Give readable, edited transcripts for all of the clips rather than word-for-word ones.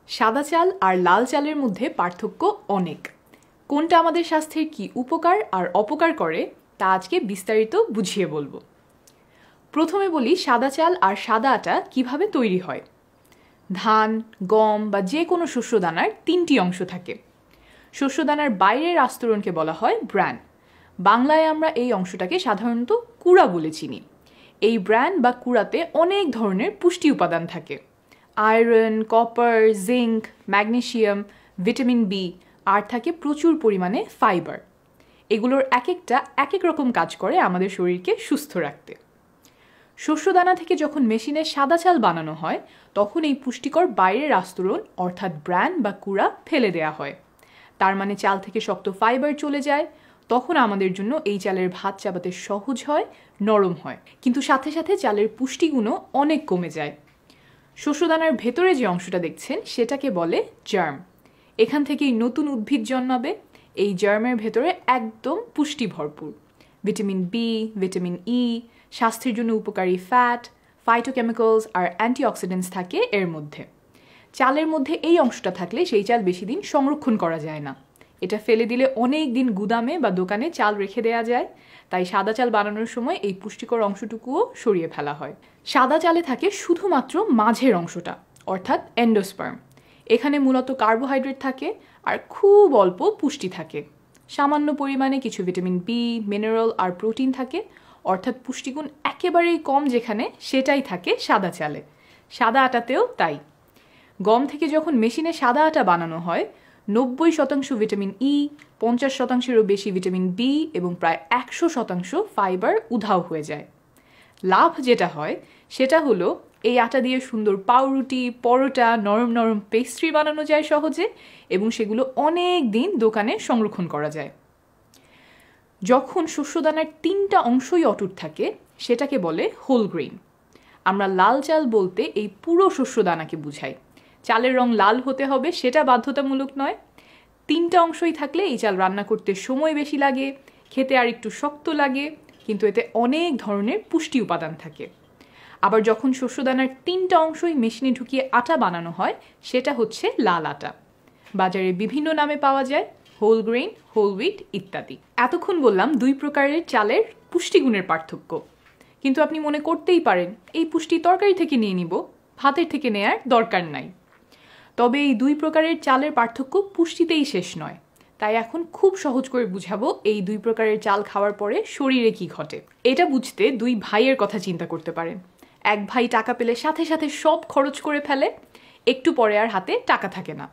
সাদা চাল আর লাল চালের মধ্যে পার্থক্য অনেক। কোনটা আমাদের স্বাস্থ্যের কি উপকার আর অপকার করে তা আজকে বিস্তারিত বুঝিয়ে বলবো। প্রথমে বলি সাদা চাল আর সাদা আটা কিভাবে তৈরি হয়। ধান, গম বা যে কোনো শস্যদানার তিনটি অংশ থাকে। শস্যদানার বাইরের আস্তরণকে বলা হয় ব্র্যান। বাংলায় আমরা এই অংশটাকে সাধারণত কুড়া বলে চিনি। এই ব্র্যান বা কুড়াতে অনেক ধরনের পুষ্টি উপাদান থাকে। Iron, copper, zinc, magnesium, vitamin B আর থাকে প্রচুর পরিমাণে ফাইবার। এগুলোর এক একটা এক এক রকম কাজ করে আমাদের শরীরকে সুস্থ রাখতে। শস্যদানা থেকে যখন মেশিনে সাদা চাল বানানো হয় তখন এই পুষ্টিকর বাইরের আস্তরণ অর্থাৎ ব্র্যান বা কুড়া ফেলে দেয়া হয়। তার মানে চাল থেকে শক্ত ফাইবার চলে যায়। তখন আমাদের জন্য এই চালের ভাত চাবাতে সহজ হয়, নরম হয়, কিন্তু সাথে সাথে চালের পুষ্টিগুণও অনেক কমে যায়। শস্যদানার ভেতরে যে অংশটা দেখছেন সেটাকে বলে জার্ম। এখান থেকেই নতুন উদ্ভিদ জন্মাবে। এই জার্মের ভেতরে একদম পুষ্টি ভরপুর। ভিটামিন বি, ভিটামিন ই, স্বাস্থ্যের জন্য উপকারী ফ্যাট, ফাইটোকেমিক্যালস আর অ্যান্টিঅক্সিডেন্টস থাকে এর মধ্যে। চালের মধ্যে এই অংশটা থাকলে সেই চাল বেশি দিন সংরক্ষণ করা যায় না। এটা ফেলে দিলে অনেক দিন গুদামে বা দোকানে চাল রেখে দেয়া যায়। তাই সাদা চাল বানানোর সময় এই পুষ্টিকর অংশটুকুও সরিয়ে ফেলা হয়। সাদা চালে থাকে শুধুমাত্র মাঝের অংশটা অর্থাৎ এন্ডোস্পার্ম। এখানে মূলত কার্বোহাইড্রেট থাকে আর খুব অল্প পুষ্টি থাকে। সামান্য পরিমাণে কিছু ভিটামিন বি, মিনারেল আর প্রোটিন থাকে, অর্থাৎ পুষ্টিগুণ একেবারেই কম যেখানে সেটাই থাকে সাদা চালে। সাদা আটাতেও তাই। গম থেকে যখন মেশিনে সাদা আটা বানানো হয় 90% ভিটামিন ই, 50%-এরও বেশি ভিটামিন বি এবং প্রায় 100% ফাইবার উধাও হয়ে যায়। লাভ যেটা হয় সেটা হলো এই আটা দিয়ে সুন্দর পাউরুটি, পরোটা, নরম নরম পেস্ট্রি বানানো যায় সহজে এবং সেগুলো অনেক দিন দোকানে সংরক্ষণ করা যায়। যখন শস্যদানার তিনটা অংশই অটুট থাকে সেটাকে বলে হোল গ্রেইন। আমরা লাল চাল বলতে এই পুরো শস্যদানাকে বুঝাই। চালের রং লাল হতে হবে সেটা বাধ্যতামূলক নয়। তিনটা অংশই থাকলে এই চাল রান্না করতে সময় বেশি লাগে, খেতে আর একটু শক্ত লাগে, কিন্তু এতে অনেক ধরনের পুষ্টি উপাদান থাকে। আবার যখন শস্যদানার তিনটা অংশই মেশিনে ঢুকিয়ে আটা বানানো হয় সেটা হচ্ছে লাল আটা। বাজারে বিভিন্ন নামে পাওয়া যায়, হোল গ্রেইন, হোল হুইট ইত্যাদি। এতক্ষণ বললাম দুই প্রকারের চালের পুষ্টিগুণের পার্থক্য, কিন্তু আপনি মনে করতেই পারেন এই পুষ্টি তরকারি থেকে নিয়ে নিব, ভাতের থেকে নেয়ার দরকার নাই। তবে এই দুই প্রকারের চালের পার্থক্য পুষ্টিতেই শেষ নয়। তাই এখন খুব সহজ করে বুঝাবো এই দুই প্রকারের চাল খাওয়ার পরে শরীরে কি ঘটে। এটা বুঝতে দুই ভাইয়ের কথা চিন্তা করতে পারেন। এক ভাই টাকা পেলে সাথে সাথে সব খরচ করে ফেলে, একটু পরে আর হাতে টাকা থাকে না।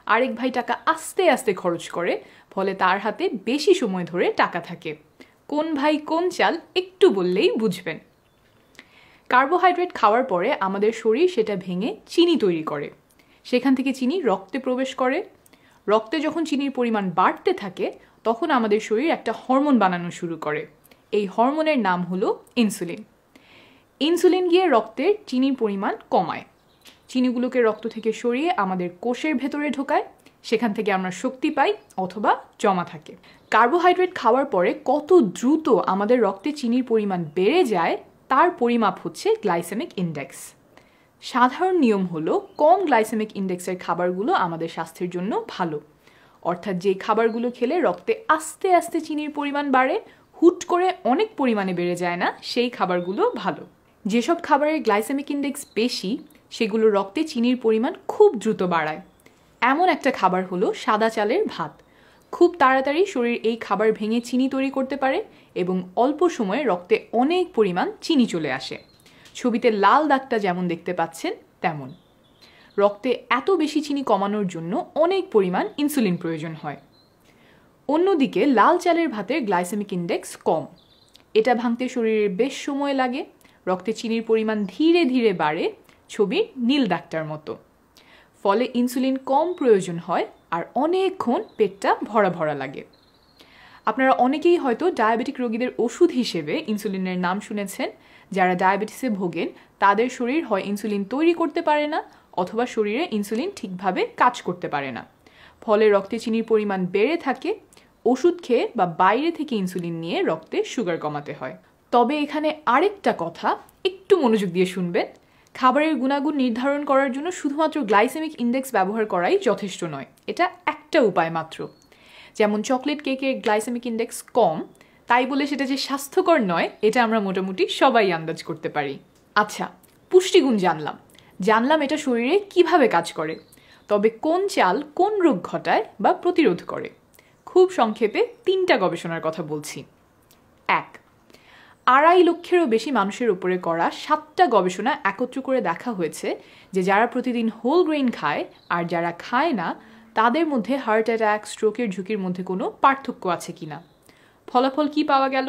আরেক ভাই টাকা আস্তে আস্তে খরচ করে, ফলে তার হাতে বেশি সময় ধরে টাকা থাকে। কোন ভাই কোন চাল একটু বললেই বুঝবেন। কার্বোহাইড্রেট খাওয়ার পরে আমাদের শরীর সেটা ভেঙে চিনি তৈরি করে। সেখান থেকে চিনি রক্তে প্রবেশ করে। রক্তে যখন চিনির পরিমাণ বাড়তে থাকে তখন আমাদের শরীর একটা হরমোন বানানো শুরু করে। এই হরমোনের নাম হলো ইনসুলিন। ইনসুলিন গিয়ে রক্তের চিনির পরিমাণ কমায়। চিনিগুলোকে রক্ত থেকে সরিয়ে আমাদের কোষের ভেতরে ঢোকায়। সেখান থেকে আমরা শক্তি পাই অথবা জমা থাকে। কার্বোহাইড্রেট খাওয়ার পরে কত দ্রুত আমাদের রক্তে চিনির পরিমাণ বেড়ে যায় তার পরিমাপ হচ্ছে গ্লাইসেমিক ইন্ডেক্স। সাধারণ নিয়ম হলো কম গ্লাইসেমিক ইন্ডেক্সের খাবারগুলো আমাদের স্বাস্থ্যের জন্য ভালো। অর্থাৎ যে খাবারগুলো খেলে রক্তে আস্তে আস্তে চিনির পরিমাণ বাড়ে, হুট করে অনেক পরিমাণে বেড়ে যায় না, সেই খাবারগুলো ভালো। যেসব খাবারের গ্লাইসেমিক ইন্ডেক্স বেশি সেগুলো রক্তে চিনির পরিমাণ খুব দ্রুত বাড়ায়। এমন একটা খাবার হলো সাদা চালের ভাত। খুব তাড়াতাড়ি শরীর এই খাবার ভেঙে চিনি তৈরি করতে পারে এবং অল্প সময়ে রক্তে অনেক পরিমাণ চিনি চলে আসে। ছবিতে লাল দাগটা যেমন দেখতে পাচ্ছেন তেমন। রক্তে এত বেশি চিনি কমানোর জন্য অনেক পরিমাণ ইনসুলিন প্রয়োজন হয়। অন্যদিকে লাল চালের ভাতের গ্লাইসেমিক ইন্ডেক্স কম। এটা ভাঙতে শরীরের বেশ সময় লাগে। রক্তে চিনির পরিমাণ ধীরে ধীরে বাড়ে, ছবির নীল দাগটার মতো। ফলে ইনসুলিন কম প্রয়োজন হয় আর অনেকক্ষণ পেটটা ভরা ভরা লাগে। আপনারা অনেকেই হয়তো ডায়াবেটিক রোগীদের ওষুধ হিসেবে ইনসুলিনের নাম শুনেছেন। যারা ডায়াবেটিসে ভোগেন তাদের শরীর হয় ইনসুলিন তৈরি করতে পারে না অথবা শরীরে ইনসুলিন ঠিকভাবে কাজ করতে পারে না। ফলে রক্তে চিনির পরিমাণ বেড়ে থাকে। ওষুধ খেয়ে বা বাইরে থেকে ইনসুলিন নিয়ে রক্তে সুগার কমাতে হয়। তবে এখানে আরেকটা কথা একটু মনোযোগ দিয়ে শুনবেন। খাবারের গুণাগুণ নির্ধারণ করার জন্য শুধুমাত্র গ্লাইসেমিক ইন্ডেক্স ব্যবহার করাই যথেষ্ট নয়, এটা একটা উপায় মাত্র। যেমন চকলেট কেকের গ্লাইসেমিক ইন্ডেক্স কম, তাই বলে সেটা যে স্বাস্থ্যকর নয় এটা আমরা মোটামুটি সবাই আন্দাজ করতে পারি। আচ্ছা, পুষ্টিগুণ জানলাম এটা শরীরে কিভাবে কাজ করে, তবে কোন চাল কোন রোগ ঘটায় বা প্রতিরোধ করে? খুব সংক্ষেপে 3টা গবেষণার কথা বলছি। 1, 2.5 লক্ষেরও বেশি মানুষের উপরে করা 7টা গবেষণা একত্র করে দেখা হয়েছে যে যারা প্রতিদিন হোল গ্রেইন খায় আর যারা খায় না তাদের মধ্যে হার্ট অ্যাটাক, স্ট্রোকের ঝুঁকির মধ্যে কোনো পার্থক্য আছে কিনা। ফলাফল কি পাওয়া গেল?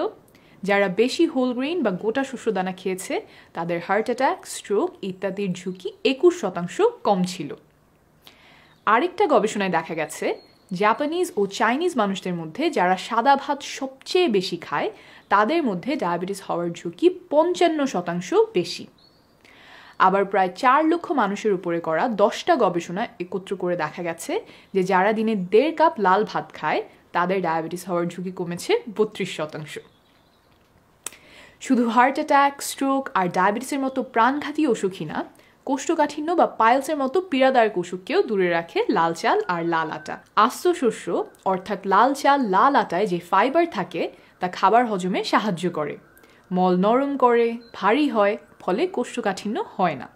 যারা বেশি হোল গ্রেইন বা গোটা শস্যদানা খেয়েছে তাদের হার্ট অ্যাটাক, স্ট্রোক ইত্যাদির ঝুঁকি 21% কম ছিল। আরেকটা গবেষণায় দেখা গেছে জাপানিজ ও চাইনিজ মানুষদের মধ্যে যারা সাদা ভাত সবচেয়ে বেশি খায় তাদের মধ্যে ডায়াবেটিস হওয়ার ঝুঁকি 55% বেশি। আবার প্রায় 4 লক্ষ মানুষের উপরে করা 10টা গবেষণা একত্র করে দেখা গেছে যে যারা দিনে 1.5 কাপ লাল ভাত খায় তাদের ডায়াবেটিস হওয়ার ঝুঁকি কমেছে 32%। শুধু হার্ট অ্যাটাক, স্ট্রোক আর ডায়াবেটিসের মতো প্রাণঘাতী অসুখই না, কোষ্ঠকাঠিন্য বা পাইলসের মতো পীড়াদায়ক অসুখকেও দূরে রাখে লাল চাল আর লাল আটা। আস্ত শস্য অর্থাৎ লাল চাল, লাল আটায় যে ফাইবার থাকে তা খাবার হজমে সাহায্য করে, মল নরম করে, ভারী হয়, ফলে কোষ্ঠকাঠিন্য হয় না।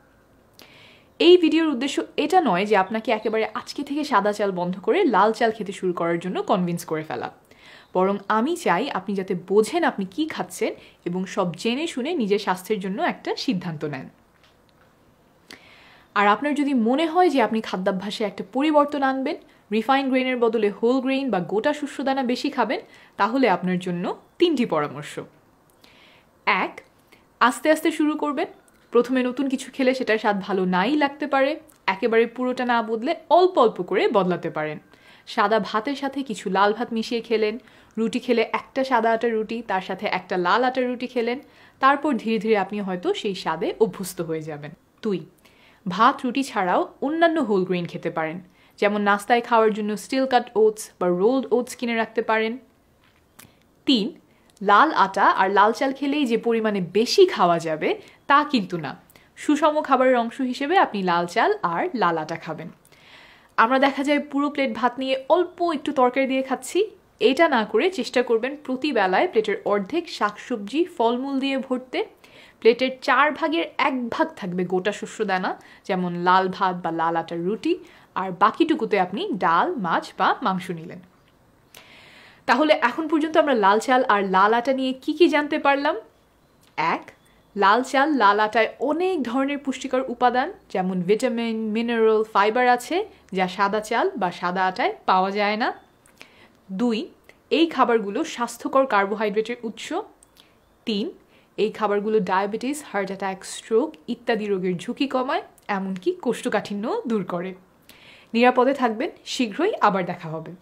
এই ভিডিওর উদ্দেশ্য এটা নয় যে আপনাকে একেবারে আজকে থেকে সাদা চাল বন্ধ করে লাল চাল খেতে শুরু করার জন্য কনভিন্স করে ফেলা, বরং আমি চাই আপনি যাতে বোঝেন আপনি কি খাচ্ছেন এবং সব জেনে শুনে নিজের স্বাস্থ্যের জন্য একটা সিদ্ধান্ত নেন। আর আপনার যদি মনে হয় যে আপনি খাদ্যাভ্যাসে একটা পরিবর্তন আনবেন, রিফাইন গ্রেইনের বদলে হোল গ্রেইন বা গোটা শস্যদানা বেশি খাবেন, তাহলে আপনার জন্য 3টি পরামর্শ। 1, আস্তে আস্তে শুরু করবেন। প্রথমে নতুন কিছু খেলে সেটার স্বাদ ভালো নাই লাগতে পারে, একেবারে পুরোটা না বদলে অল্প অল্প করে বদলাতে পারেন। সাদা ভাতের সাথে কিছু লাল ভাত মিশিয়ে খেলেন, রুটি খেলে একটা সাদা আটার রুটি তার সাথে একটা লাল আটার রুটি খেলেন, তারপর ধীরে ধীরে আপনি হয়তো সেই স্বাদে অভ্যস্ত হয়ে যাবেন। 2, ভাত রুটি ছাড়াও অন্যান্য হোল গ্রেইন খেতে পারেন, যেমন নাস্তায় খাওয়ার জন্য স্টিল কাট ওটস বা রোলড ওটস কিনে রাখতে পারেন। 3, লাল আটা আর লাল চাল খেলেই যে পরিমাণে বেশি খাওয়া যাবে তা কিন্তু না, সুষম খাবারের অংশ হিসেবে আপনি লাল চাল আর লাল আটা খাবেন। আমরা দেখা যায় পুরো প্লেট ভাত নিয়ে অল্প একটু তরকারি দিয়ে খাচ্ছি, এটা না করে চেষ্টা করবেন প্রতি বেলায় প্লেটের অর্ধেক শাকসবজি, ফলমূল দিয়ে ভরতে। প্লেটের 4 ভাগের 1 ভাগ থাকবে গোটা শস্যদানা, যেমন লাল ভাত বা লাল আটার রুটি, আর বাকিটুকুতে আপনি ডাল, মাছ বা মাংস নিলেন। তাহলে এখন পর্যন্ত আমরা লাল চাল আর লাল আটা নিয়ে কি জানতে পারলাম? 1, লাল চাল, লাল আটায় অনেক ধরনের পুষ্টিকর উপাদান যেমন ভিটামিন, মিনারেল, ফাইবার আছে যা সাদা চাল বা সাদা আটায় পাওয়া যায় না। 2, এই খাবারগুলো স্বাস্থ্যকর কার্বোহাইড্রেটের উৎস। 3, এই খাবারগুলো ডায়াবেটিস, হার্ট অ্যাটাক, স্ট্রোক ইত্যাদি রোগের ঝুঁকি কমায়, এমনকি কোষ্ঠকাঠিন্য দূর করে। নিরাপদে থাকবেন, শীঘ্রই আবার দেখা হবে।